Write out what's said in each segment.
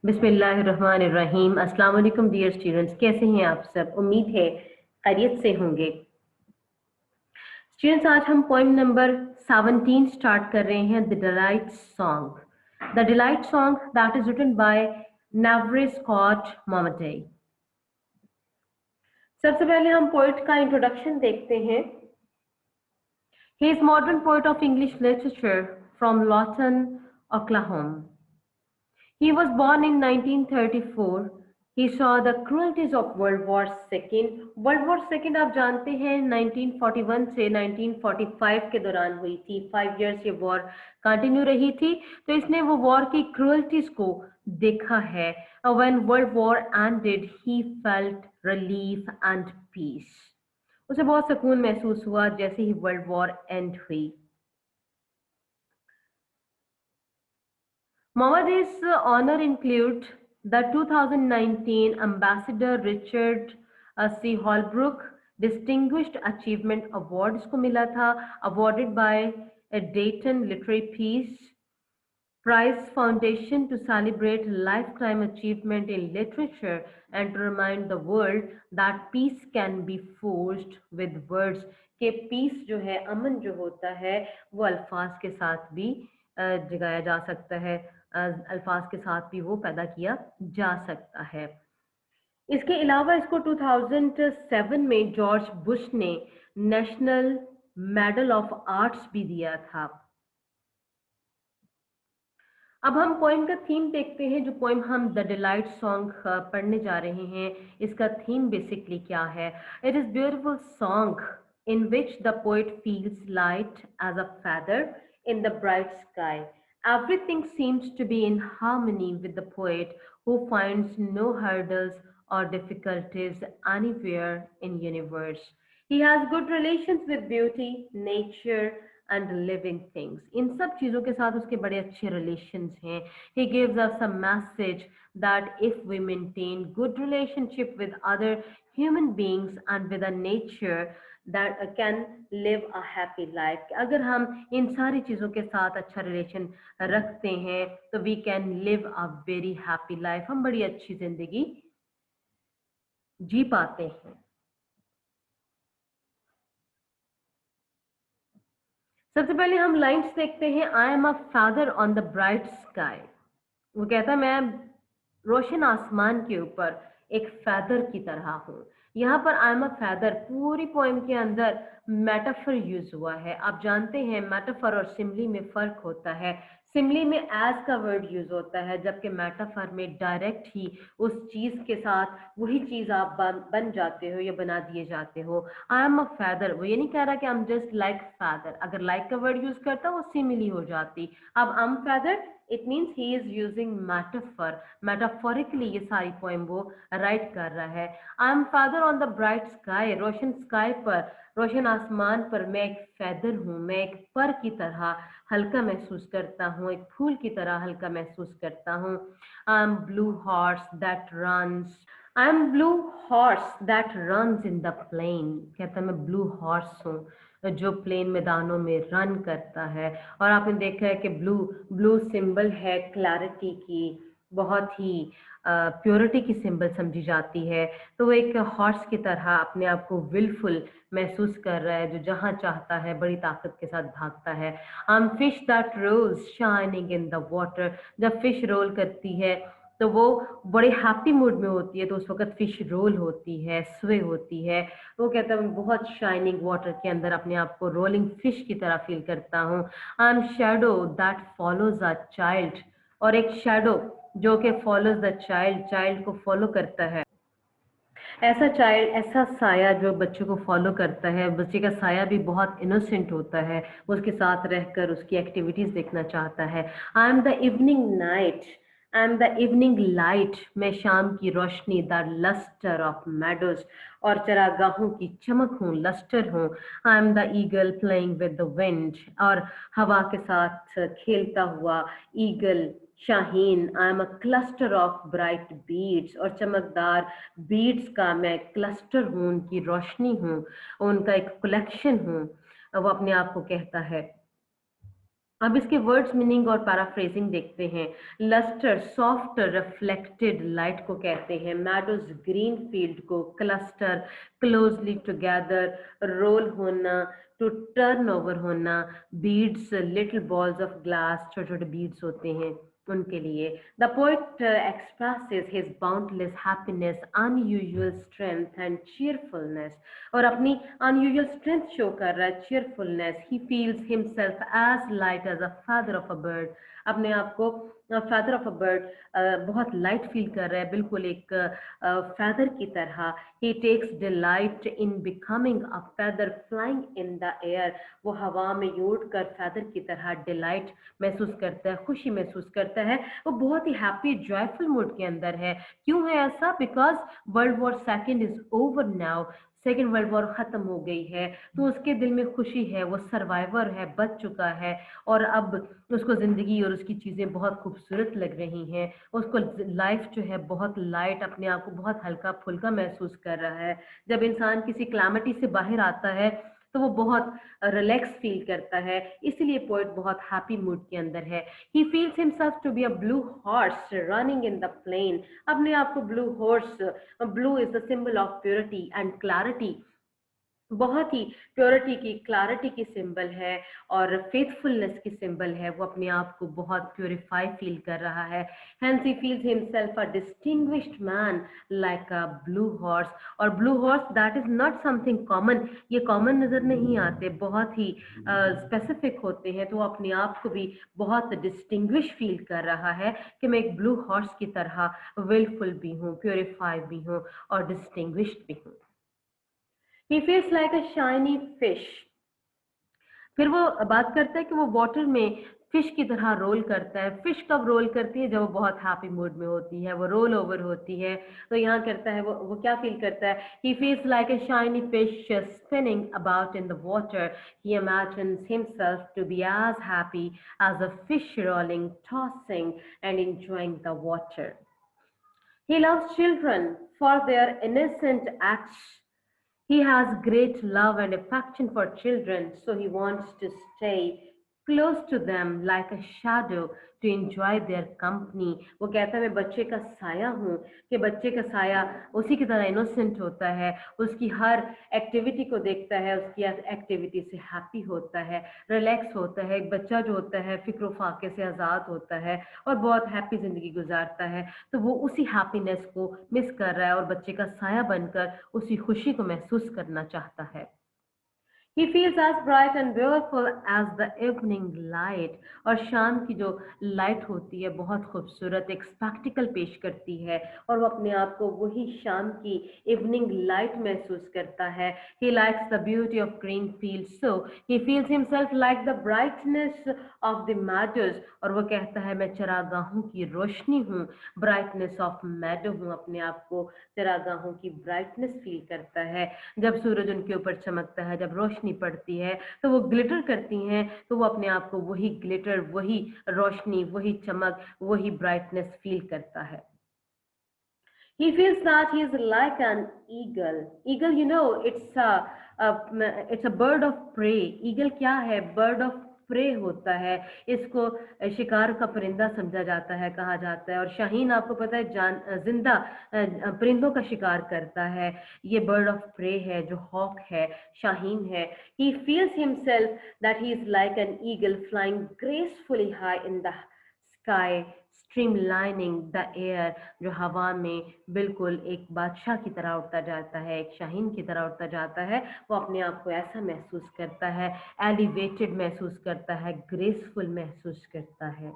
बिस्मिल्लाहिर्रहमानिर्रहीम। अस्सलाम वालेकुम डियर स्टूडेंट्स, कैसे हैं आप सब? उम्मीद है खैरियत से होंगे। स्टूडेंट्स, आज हम पोएम नंबर 17 स्टार्ट कर रहे हैं, the delight song. The delight song that is written by Navarre Scott Momaday. सबसे पहले हम पोइट का इंट्रोडक्शन देखते हैं। He is modern poet of English literature from Lawton, Oklahoma. He was born in 1934. He saw the cruelties of World War II. World War II आप जानते हैं 1941 से 1945 के दौरान हुई थी। 5 years ये वॉर कंटिन्यू रही थी, तो इसने वो वॉर की क्रुएल्टीज को देखा है। When World War ended, he felt relief and peace. उसे बहुत सुकून महसूस हुआ जैसे ही वर्ल्ड वॉर एंड हुई। Mohammad's honor include the 2019 Ambassador Richard C. Holbrooke Distinguished Achievement Award इसको मिला था, awarded by Dayton Literary Peace Prize Foundation to celebrate lifetime achievement in literature and to remind the world that peace can be forged with words। के piece जो है, अमन जो होता है, वो अल्फाज के साथ भी जगाया जा सकता है, अल्फाज के साथ भी वो पैदा किया जा सकता है। इसके अलावा इसको 2007 में जॉर्ज बुश ने नेशनल मेडल ऑफ आर्ट्स भी दिया था। अब हम पोएम का थीम देखते हैं। जो पोएम हम द डिलाइट सॉन्ग पढ़ने जा रहे हैं, इसका थीम बेसिकली क्या है? It is beautiful song in which the poet feels light as a feather in the bright sky. Everything seems to be in harmony with the poet who finds no hurdles or difficulties anywhere in universe. He has good relations with beauty, nature, and living things. इन सब चीजों के साथ उसके बड़े अच्छे relations हैं। He gives us a message that if we maintain good relationship with other human beings and with the nature, that can live a happy life। अगर हम इन सारी चीजों के साथ अच्छा रिलेशन रखते हैं तो we can live a very happy life। हम बड़ी अच्छी जिंदगी जी पाते हैं। सबसे पहले हम लाइन्स देखते हैं। आई am a father on the bright sky. वो कहता है मैं रोशन आसमान के ऊपर एक फैदर की तरह हूँ। यहाँ पर आई एम अ फैदर, पूरी पोएम के अंदर मेटाफर यूज हुआ है। आप जानते हैं मेटाफर और सिमली में फर्क होता है। सिमली में एज का वर्ड यूज होता है, जबकि मेटाफर में डायरेक्ट ही उस चीज के साथ वही चीज आप बन जाते हो या बना दिए जाते हो। आई एम अ फैदर, वो ये नहीं कह रहा कि I am just like feather. अगर लाइक का वर्ड यूज करता वो सिमिली हो जाती। अब I am feather, it means he is using metaphor. Metaphorically ये सारी पोएम वो राइट कर रहा है। I M father on the bright sky, Roshan sky पर, रोशन आसमान पर मैं एक फैदर हूँ। मैं एक पर की तरह हल्का महसूस करता हूँ, एक फूल की तरह हल्का महसूस करता हूँ। I am blue horse that runs, I am blue horse that runs in the plain. कहता है मैं ब्लू हॉर्स हूँ जो प्लेन मैदानों में रन करता है। और आपने देखा है कि ब्लू ब्लू सिंबल है क्लैरिटी की, बहुत ही प्योरिटी की सिंबल समझी जाती है। तो वो एक हॉर्स की तरह अपने आप को विलफुल महसूस कर रहा है, जो जहाँ चाहता है बड़ी ताकत के साथ भागता है। I am fish that rolls shining in the water. जब फिश रोल करती है तो वो बड़े हैप्पी मूड में होती है, तो उस वक्त फिश रोल होती है, स्वे होती है। वो कहता है मैं बहुत शाइनिंग वाटर के अंदर अपने आप को रोलिंग फिश की तरह फील करता हूँ। I M shadow that follows a child. और एक शैडो जो कि फॉलोज द चाइल्ड, चाइल्ड को फॉलो करता है। ऐसा चाइल्ड, ऐसा साया जो बच्चों को फॉलो करता है। बच्चे का साया भी बहुत इनोसेंट होता है, वो उसके साथ रहकर उसकी एक्टिविटीज देखना चाहता है। I am the evening night, I am the evening light, मैं शाम की रोशनी, द लस्टर ऑफ मेडोज, और चरागाहों की चमक हूँ, लस्टर हूँ। I am the eagle playing with the wind, और हवा के साथ खेलता हुआ eagle, Shaheen. I am a cluster of bright beads, और चमकदार बीड्स का मैं क्लस्टर हूँ, उनकी रोशनी हूँ, उनका एक कलेक्शन हूँ। वो अपने आप को कहता है। अब इसके वर्ड्स मीनिंग और पैराफ्रेजिंग देखते हैं। लस्टर सॉफ्ट रिफ्लेक्टेड लाइट को कहते हैं, मैडोज ग्रीन फील्ड को, क्लस्टर क्लोजली टुगेदर रोल होना, टू टर्न ओवर होना, beads little balls of glass, छोटे छोटे बीड्स होते हैं उनके लिए। The poet expresses his boundless happiness, unusual strength and cheerfulness, और अपनी अनयूजुअल स्ट्रेंथ शो कर रहा है, cheerfulness. He feels himself as light as a feather of a bird, अपने आप को feather ऑफ अ बर्ड बहुत लाइट फील कर रहा है, बिल्कुल एक feather की तरह। He takes delight in becoming a feather flying in the air, वो हवा में उड़ कर feather की तरह डिलाइट महसूस करता है, खुशी महसूस करता है। वो बहुत ही हैप्पी जॉयफुल मूड के अंदर है। क्यों है ऐसा? Because world war second is over now, second world war खत्म हो गई है, तो उसके दिल में खुशी है, वो सर्वाइवर है, बच चुका है, और अब उसको जिंदगी और उसकी चीजें बहुत खूबसूरत लग रही हैं। उसको लाइफ जो है बहुत लाइट, अपने आप को बहुत हल्का फुल्का महसूस कर रहा है। जब इंसान किसी क्लामिटी से बाहर आता है तो वो बहुत रिलैक्स फील करता है, इसलिए पोएट बहुत हैप्पी मूड के अंदर है। He feels himself to be a blue horse running in the plain, अपने आप को blue horse, blue is the symbol of purity and clarity, बहुत ही प्योरिटी की, क्लैरिटी की सिंबल है और फेथफुलनेस की सिंबल है। वो अपने आप को बहुत प्योरीफाई फील कर रहा है। Hence he feels himself a distinguished man like a blue horse. और blue horse that is not something common, ये कॉमन नजर नहीं आते, बहुत ही स्पेसिफिक होते हैं। तो वो अपने आप को भी बहुत डिस्टिंग्विश फील कर रहा है कि मैं एक ब्लू हॉर्स की तरह विलफुल भी हूँ, प्योरीफाई भी हूँ और डिस्टिंग्विश्ड भी हूँ। He feels like a shiny fish. फिर वो बात करता है कि वो वाटर में फिश की तरह रोल करता है। फिश कब रोल करती है? जब वो बहुत हैप्पी मूड में होती है, वो रोल ओवर होती है। तो यहाँ करता है वो क्या फील करता है? He feels like a shiny fish spinning about in the water. He imagines himself to be as happy as a fish rolling, tossing and enjoying the water. He loves children for their innocent acts. He has great love and affection for children, so he wants to stay close to them like a shadow to enjoy their company. वो कहता है मैं बच्चे का साया हूँ, कि बच्चे का साया उसी की तरह इनोसेंट होता है, उसकी हर एक्टिविटी को देखता है, उसकी एक्टिविटी से हैप्पी होता है, रिलैक्स होता है। एक बच्चा जो होता है फिक्र फाके से आज़ाद होता है और बहुत हैप्पी जिंदगी गुजारता है, तो वो उसी हैप्पीनेस को मिस कर रहा है और बच्चे का साया बनकर उसी खुशी को महसूस करना चाहता है। He feels as bright and beautiful as the evening light. और शाम की जो लाइट होती है बहुत खूबसूरत एक स्पेक्टिकल पेश करती है, और वो अपने आप को वही शाम की इवनिंग लाइट महसूस करता है। He likes the beauty of green fields, so he feels himself like the brightness of the meadows. और वो कहता है मैं चरागाहों की रोशनी हूँ, ब्राइटनेस ऑफ मैडो हूँ, अपने आप को चरागाहों की ब्राइटनेस फील करता है। जब सूरज उनके ऊपर चमकता है, जब रोशनी पड़ती है तो वो ग्लिटर करती हैं, तो वो अपने आप को वही ग्लिटर, वही रोशनी, वही चमक, वही ब्राइटनेस फील करता है। He feels that he is like an eagle. Eagle, you know, it's a bird of prey. Eagle क्या है? Bird of prey होता है। इसको शिकार का परिंदा समझा जाता है, कहा जाता है। और शाहीन आपको पता है जिंदा परिंदों का शिकार करता है। ये बर्ड ऑफ प्रे है, जो हॉक है, शाहीन है। He feels himself that he is like an eagle flying gracefully high in the sky, streamlining the air, जो हवा में बिल्कुल एक बादशाह की तरह उड़ता जाता है, एक शाहीन की तरह उड़ता जाता है। वो अपने आप को ऐसा महसूस करता है, एलिवेटेड महसूस करता है, ग्रेसफुल महसूस करता है।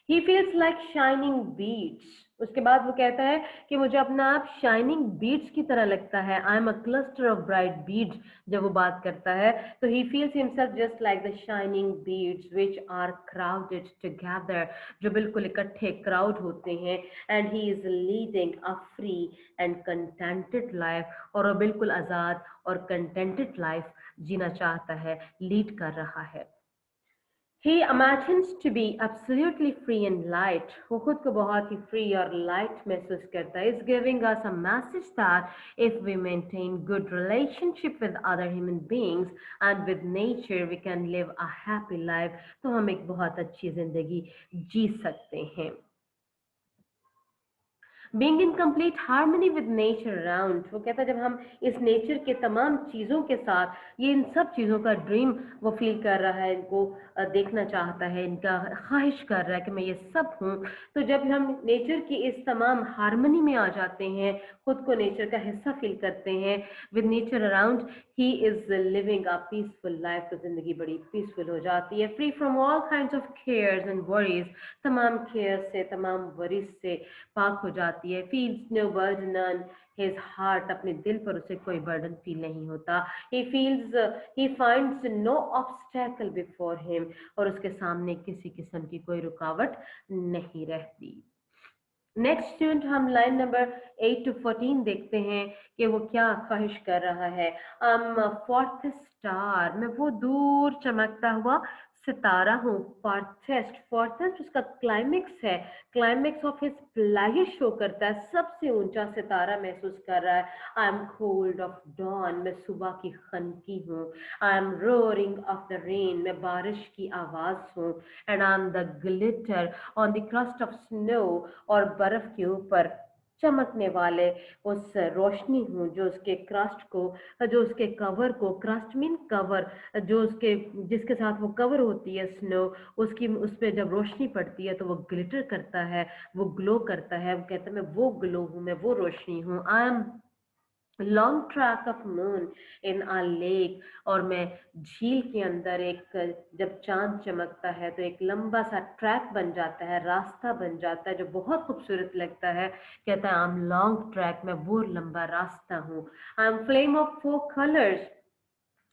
He feels like shining beads. उसके बाद वो कहता है कि मुझे अपना आप शाइनिंग बीड्स की तरह लगता है। I am a cluster of bright beads. जब वो बात करता है तो he feels himself just like the shining beads which are crowded together, जो बिल्कुल इकट्ठे क्राउड होते हैं। And he is leading a free and contented life, और वो बिल्कुल आज़ाद और कंटेंटेड लाइफ जीना चाहता है, लीड कर रहा है। He imagines to be absolutely free and light. वो खुद को बहुत ही free और light महसूस करता है. It's giving us a message that if we maintain good relationship with other human beings and with nature, we can live a happy life. तो हम एक बहुत अच्छी जिंदगी जी सकते हैं. Being in complete harmony with nature around, वो कहता है जब हम इस नेचर के तमाम चीज़ों के साथ, ये इन सब चीज़ों का ड्रीम वो फील कर रहा है, इनको देखना चाहता है, इनका ख्वाहिश कर रहा है कि मैं ये सब हूँ. तो जब हम नेचर की इस तमाम हार्मनी में आ जाते हैं, खुद को नेचर का हिस्सा फील करते हैं with nature around, he is living a peaceful life. तो जिंदगी बड़ी पीसफुल हो जाती है, free from all kinds of cares and worries. तमाम केयर से, तमाम वरीज से पाक हो जाती है. Feels no burden on his heart, अपने दिल पर उसे कोई बर्डन फील नहीं होता. He finds no obstacle before him, और उसके सामने किसी किस्म की कोई रुकावट नहीं रहती. नेक्स्ट स्टूडेंट, हम लाइन नंबर 8 to 14 देखते हैं कि वो क्या ख्वाहिश कर रहा है. फोर्थ स्टार, मैं वो दूर चमकता हुआ सितारा हूँ. फार्थेस्ट, फार्थेस्ट उसका क्लाइमेक्स है. Climax of his player show करता है, सबसे ऊंचा सितारा महसूस कर रहा है. I am cold of dawn, मैं सुबह की खनकी हूँ. I am roaring of the rain, मैं बारिश की आवाज हूँ. And I am the glitter on the crust of snow, और बर्फ के ऊपर चमकने वाले उस रोशनी हूँ जो उसके क्रस्ट को, जो उसके कवर को, क्रस्ट मीन कवर, जो उसके, जिसके साथ वो कवर होती है स्नो, उसकी उस पर जब रोशनी पड़ती है तो वो ग्लिटर करता है, वो ग्लो करता है. वो कहता है मैं वो ग्लो हूँ, मैं वो रोशनी हूँ. I M long track of moon in a lake, और मैं झील के अंदर एक, जब चांद चमकता है तो एक लंबा सा ट्रैक बन जाता है, रास्ता बन जाता है जो बहुत खूबसूरत लगता है. कहता है आई एम लॉन्ग ट्रैक, मैं वो लंबा रास्ता हूँ. I am flame of 4 colours,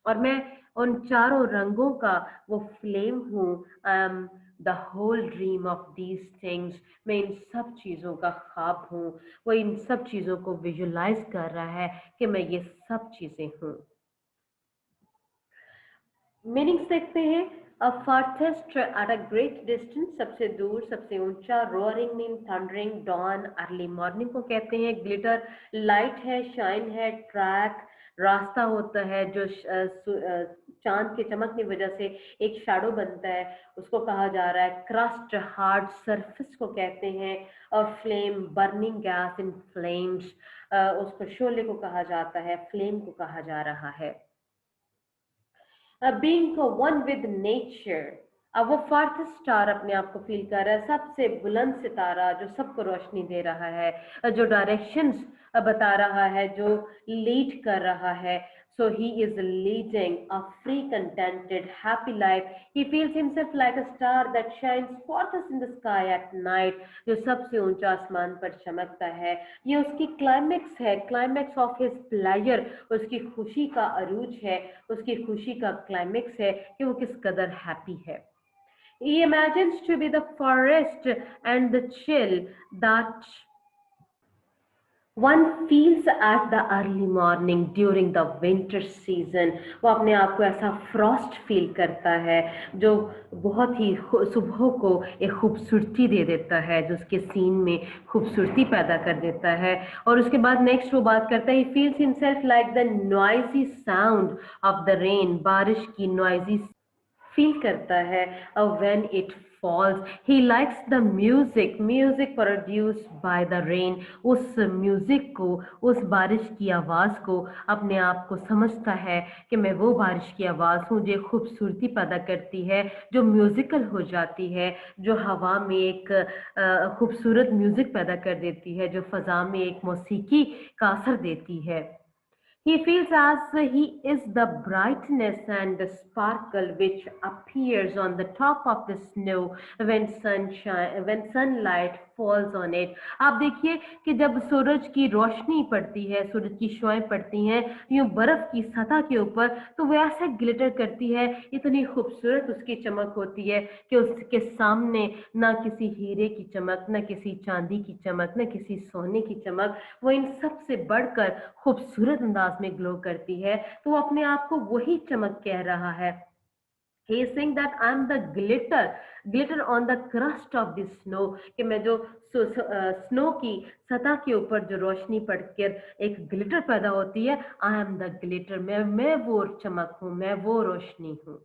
और मैं उन चारों रंगों का वो फ्लेम हूँ. I am the whole dream of these things, मैं इन सब चीज़ों का ख्वाब हूँ. वो इन सब चीज़ों को विजुलाइज कर रहा है कि मैं ये सब चीज़ें हूँ. मीनिंग्स देखते हैं. A farthest at a great distance, सबसे दूर, सबसे ऊंचा. Roaring mean thundering. Dawn early morning को कहते हैं. ग्लिटर लाइट है, शाइन है. ट्रैक रास्ता होता है जो चांद के चमक की वजह से एक शैडो बनता है, उसको कहा जा रहा है. क्रस्ट हार्ड सरफेस को कहते हैं. और flame burning gas in flames, उसको शोले को कहा जाता है, फ्लेम को कहा जा रहा है. बीइंग वन विद नेचर, अब वो फार्थ स्टार अपने आप को फील कर रहा है, सबसे बुलंद सितारा जो सबको रोशनी दे रहा है, जो डायरेक्शंस बता रहा है, जो लीड कर रहा है. So he is leading a free contented happy life. He feels himself like a star that shines farthest in the sky at night, जो सबसे ऊंचा आसमान पर चमकता है. ये उसकी क्लाइमेक्स है, क्लाइमेक्स ऑफ हिज प्लेजर, उसकी खुशी का अरूज है, उसकी खुशी का क्लाइमेक्स है कि वो किस कदर हैप्पी है. He imagines to be the forest and the chill that one feels at the early morning during the winter season. वो अपने आप को ऐसा फ्रॉस्ट फील करता है जो बहुत ही सुबह को एक खूबसूरती दे देता है, जो उसके सीन में खूबसूरती पैदा कर देता है. और उसके बाद नेक्स्ट वो बात करता है. He feels himself like the noisy sound of the rain, बारिश की नॉइजी फील करता है. When it falls, he likes the music, music produced by the rain. उस म्यूजिक को, उस बारिश की आवाज को अपने आप को समझता है कि मैं वो बारिश की आवाज हूँ जो खूबसूरती पैदा करती है, जो म्यूजिकल हो जाती है, जो हवा में एक खूबसूरत म्यूजिक पैदा कर देती है, जो फजा में एक मौसीकी का असर देती है. He feels as he is the brightness and the sparkle which appears on the top of the snow when sunlight falls on it. आप देखिए कि जब सूरज की रोशनी पड़ती है, सूरज की शुआएं पड़ती हैं यूं बर्फ की सतह के ऊपर, तो वो ऐसे ग्लिटर करती है, इतनी खूबसूरत उसकी चमक होती है कि उसके सामने ना किसी हीरे की चमक, ना किसी चांदी की चमक, ना किसी सोने की चमक, वो इन सब से बढ़कर खूबसूरत अंदाज में ग्लो करती है. तो वो अपने आप को वही चमक कह रहा है he is saying that I am the glitter on the crust of the snow, कि मैं जो स्नो की सतह के ऊपर जो रोशनी पड़कर एक ग्लिटर पैदा होती है, आई एम द ग्लिटर, मैं वो चमक हूँ, मैं वो रोशनी हूँ.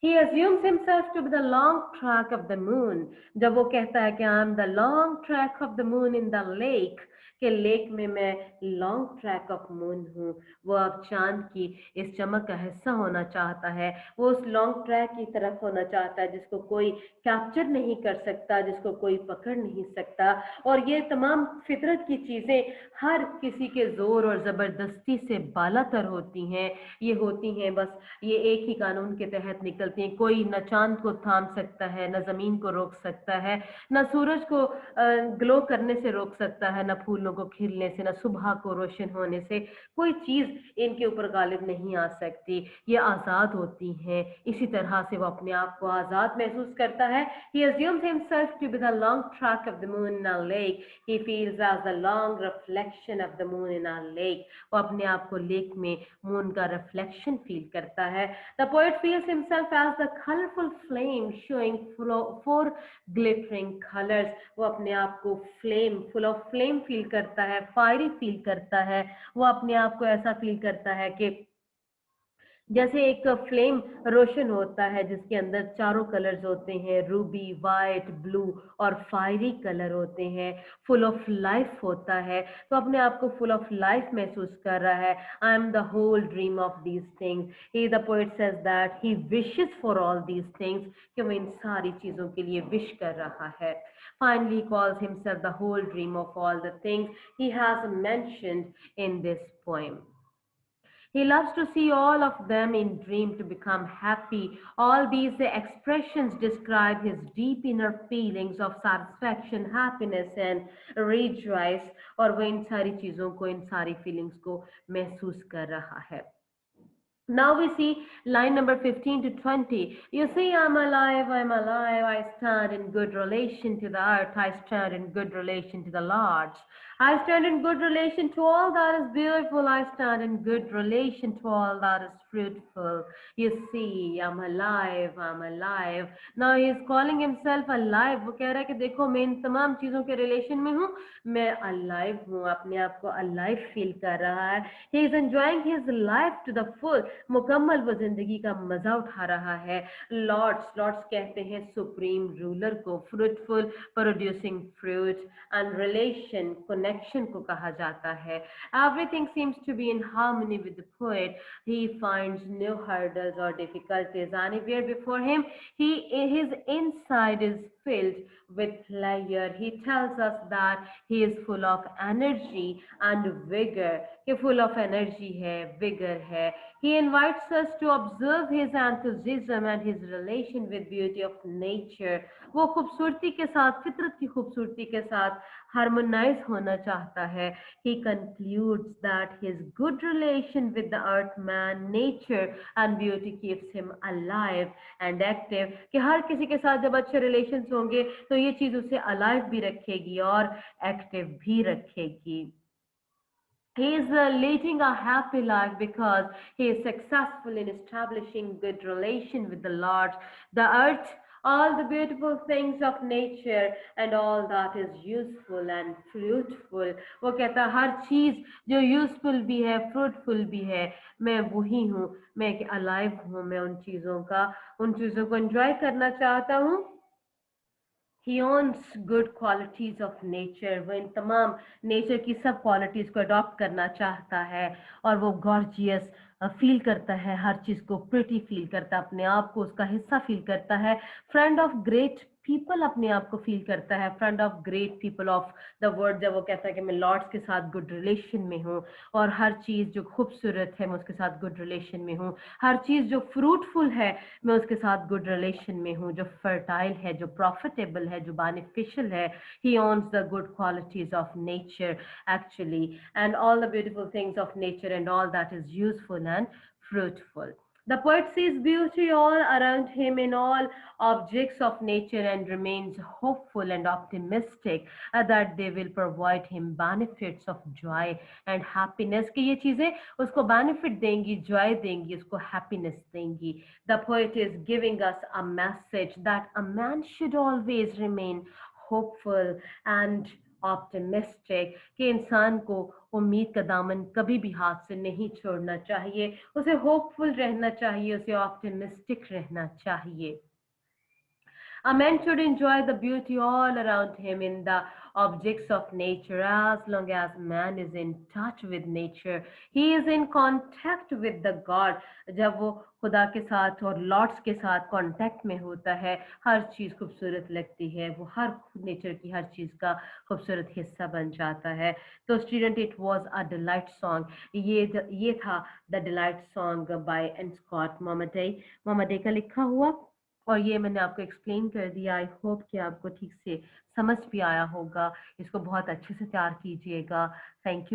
He assumes himself to be the long track of the moon. जब वो कहता है कि I am the long track of the moon in the lake, कि लेक में मैं लॉन्ग ट्रैक ऑफ मून हूँ, वो अब चांद की इस चमक का हिस्सा होना चाहता है, वो उस लॉन्ग ट्रैक की तरफ होना चाहता है जिसको कोई कैप्चर नहीं कर सकता, जिसको कोई पकड़ नहीं सकता. और ये तमाम फितरत की चीजें हर किसी के जोर और जबरदस्ती से बालातर होती हैं. ये होती हैं बस, ये एक ही कानून के तहत निकलती हैं. कोई न चांद को थाम सकता है, न जमीन को रोक सकता है, न सूरज को ग्लो करने से रोक सकता है, न फूलों को खिलने से, न सुबह को रोशन होने से. कोई चीज इनके ऊपर गालिब नहीं आ सकती. ये आजाद होती हैं. इसी तरह से वो अपने आप को आजाद महसूस करता है. He assumes himself to be the long track of the moon in a lake. He feels as the long reflection of the moon in a lake. वो अपने आप को लेक में मून का रिफ्लेक्शन फील करता है. The poet feels himself as the colorful flame showing four glittering colors. वो अपने आप को flame, full of flame feel करता है, फायरी फील करता है. वो अपने आप को ऐसा फील करता है कि जैसे एक फ्लेम रोशन होता है जिसके अंदर चारों कलर्स होते हैं, रूबी, वाइट, ब्लू और फायरी कलर होते हैं, फुल ऑफ लाइफ होता है. तो अपने आप को फुल ऑफ लाइफ महसूस कर रहा है. I am the whole dream of these things. He the poet says that he wishes for all these things, कि वो इन सारी चीजों के लिए विश कर रहा है. Finally calls himself the whole dream of all the things he has mentioned in this poem. He loves to see all of them in dream to become happy. All these expressions describe his deep inner feelings of satisfaction, happiness and rejoice. और वो इन सारी चीजों को, इन सारी feelings को महसूस कर रहा है. Now we see line number 15 to 20. You see, I'm alive, I stand in good relation to the earth, I stand in good relation to the Lord. I stand in good relation to all that is beautiful, I stand in good relation to all that is fruitful. You see, I'm alive, I'm alive. Now he is calling himself alive. वो कह रहा है कि देखो मैं इन तमाम चीजों के रिलेशन में हूँ, मैं alive हूँ, अपने आप को alive feel कर रहा है. He is enjoying his life to the full. मुकम्मल वो जिंदगी का मजा उठा रहा है. लॉर्ड्स कहते हैं सुप्रीम रूलर को, fruitful producing fruit, and relation connection को कहा जाता है. Everything seems to be in harmony with the poet. He finds no hurdles or difficulties anywhere before him. His inside is filled with pleasure. He tells us that he is full of energy and vigor. कि full of energy है, vigor है. He invites us to observe his enthusiasm and his relation with beauty of nature. वो खूबसूरती के साथ, फितरत की खूबसूरती के साथ हार्मोनाइज होना चाहता है. He concludes that his good relation with the earth, man, nature and beauty keeps him alive and active. कि हर किसी के साथ जब अच्छे रिलेशंस होंगे तो ये चीज उसे अलाइव भी रखेगी और एक्टिव भी रखेगी. He is leading a happy life because he is successful in establishing good relation with the Lord, the earth, all the beautiful things of nature and all that is useful and fruitful. वो कहता है हर चीज जो useful भी है, fruitful भी है, मैं वही हूँ, मैं alive हूँ, मैं उन चीजों को enjoy करना चाहता हूँ. He owns good qualities of nature. वो इन तमाम नेचर की सब क्वालिटीज को अडॉप्ट करना चाहता है और वो गॉर्जियस फील करता है, हर चीज को प्रिटी फील करता है, अपने आप को उसका हिस्सा फील करता है. फ्रेंड ऑफ ग्रेट पीपल अपने आप को फील करता है, friend of great people of the world. जब वो कहता है कि मैं लॉर्ड्स के साथ गुड रिलेशन में हूँ और हर चीज जो खूबसूरत है मैं उसके साथ गुड रिलेशन में हूँ, हर चीज जो फ्रूटफुल है मैं उसके साथ गुड रिलेशन में हूँ, जो फर्टाइल है, जो प्रॉफिटेबल है, जो बेनिफिशियल है. He owns the good qualities of nature actually and all the beautiful things of nature and all that is useful and fruitful. The poet sees beauty all around him in all objects of nature and remains hopeful and optimistic that they will provide him benefits of joy and happiness, कि ये चीजें उसको benefit देंगी, joy देंगी, उसको happiness देंगी. The poet is giving us a message that a man should always remain hopeful and optimistic, कि इंसान को उम्मीद का दामन कभी भी हाथ से नहीं छोड़ना चाहिए, उसे होपफुल रहना चाहिए, उसे ऑप्टिमिस्टिक रहना चाहिए. A man should enjoy the beauty all around him in the objects of nature. As long as man is in touch with nature, he is in contact with the God. जब वो खुदा के साथ और Lord's के साथ contact में होता है, हर चीज खूबसूरत लगती है, वो हर नेचर की हर चीज का खूबसूरत हिस्सा बन जाता है. तो student, it was a delight song. ये था the delight song by N Scott Momaday का लिखा हुआ, और ये मैंने आपको एक्सप्लेन कर दिया. आई होप कि आपको ठीक से समझ भी आया होगा. इसको बहुत अच्छे से तैयार कीजिएगा. Thank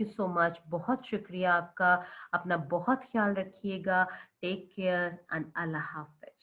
you so much. बहुत शुक्रिया आपका. अपना बहुत ख्याल रखिएगा. टेक केयर एंड अल्लाह हाफिज.